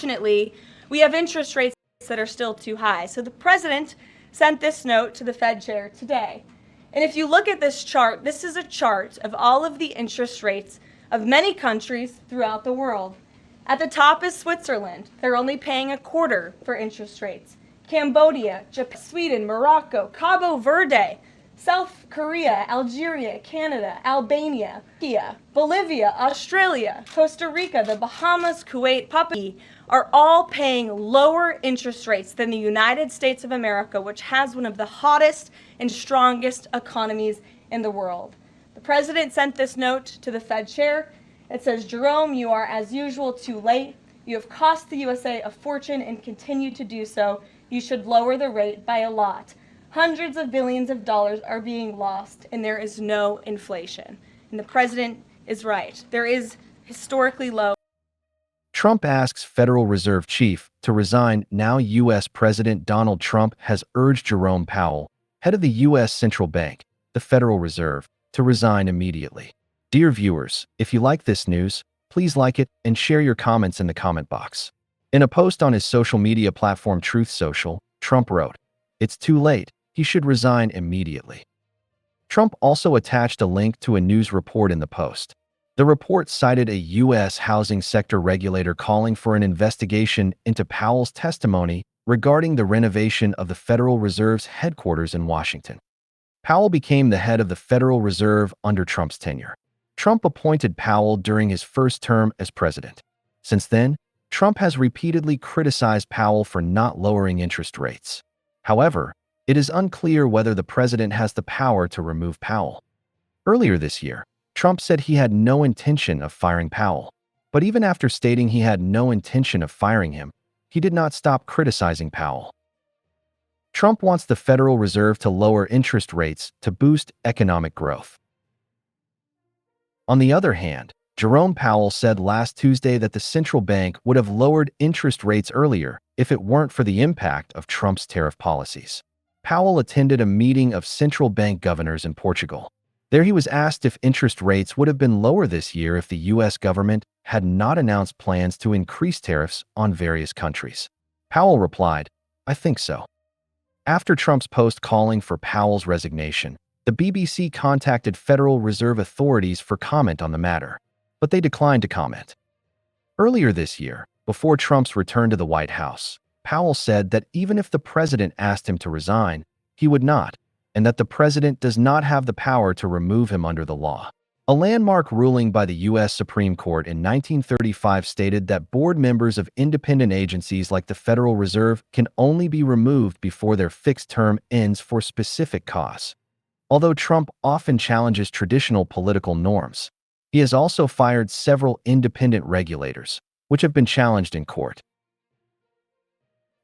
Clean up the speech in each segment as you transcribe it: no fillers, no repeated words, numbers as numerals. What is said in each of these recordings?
unfortunately, we have interest rates that are still too high. So the president sent this note to the Fed chair today. And if you look at this chart, this is a chart of all of the interest rates of many countries throughout the world. At the top is Switzerland. They're only paying a quarter for interest rates. Cambodia, Japan, Sweden, Morocco, Cabo Verde, South Korea, Algeria, Canada, Albania, Bolivia, Australia, Costa Rica, the Bahamas, Kuwait, Papua are all paying lower interest rates than the United States of America, which has one of the hottest and strongest economies in the world. The president sent this note to the Fed chair. It says, Jerome, you are as usual too late. You have cost the USA a fortune and continue to do so. You should lower the rate by a lot. Hundreds of billions of dollars are being lost, and there is no inflation. And the president is right. There is historically low. Trump asks Federal Reserve Chief to resign. Now U.S. President Donald Trump has urged Jerome Powell, head of the U.S. Central Bank, the Federal Reserve, to resign immediately. Dear viewers, if you like this news, please like it and share your comments in the comment box. In a post on his social media platform Truth Social, Trump wrote, "It's too late. He should resign immediately." Trump also attached a link to a news report in the post. The report cited a U.S. housing sector regulator calling for an investigation into Powell's testimony regarding the renovation of the Federal Reserve's headquarters in Washington. Powell became the head of the Federal Reserve under Trump's tenure. Trump appointed Powell during his first term as president. Since then, Trump has repeatedly criticized Powell for not lowering interest rates. However, it is unclear whether the president has the power to remove Powell. Earlier this year, Trump said he had no intention of firing Powell. But even after stating he had no intention of firing him, he did not stop criticizing Powell. Trump wants the Federal Reserve to lower interest rates to boost economic growth. On the other hand, Jerome Powell said last Tuesday that the central bank would have lowered interest rates earlier if it weren't for the impact of Trump's tariff policies. Powell attended a meeting of central bank governors in Portugal. There he was asked if interest rates would have been lower this year if the U.S. government had not announced plans to increase tariffs on various countries. Powell replied, "I think so." After Trump's post calling for Powell's resignation, the BBC contacted Federal Reserve authorities for comment on the matter, but they declined to comment. Earlier this year, before Trump's return to the White House, Powell said that even if the president asked him to resign, he would not, and that the president does not have the power to remove him under the law. A landmark ruling by the U.S. Supreme Court in 1935 stated that board members of independent agencies like the Federal Reserve can only be removed before their fixed term ends for specific cause. Although Trump often challenges traditional political norms, he has also fired several independent regulators, which have been challenged in court.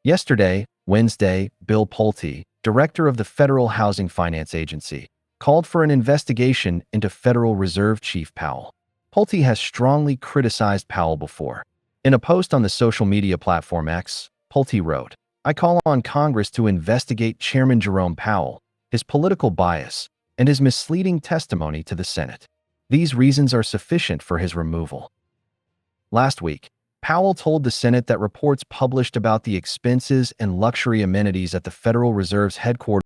Yesterday, Wednesday, Bill Pulte, director of the Federal Housing Finance Agency, called for an investigation into Federal Reserve Chief Powell. Pulte has strongly criticized Powell before. In a post on the social media platform X, Pulte wrote, "I call on Congress to investigate Chairman Jerome Powell, his political bias, and his misleading testimony to the Senate. These reasons are sufficient for his removal." Last week, Powell told the Senate that reports published about the expenses and luxury amenities at the Federal Reserve's headquarters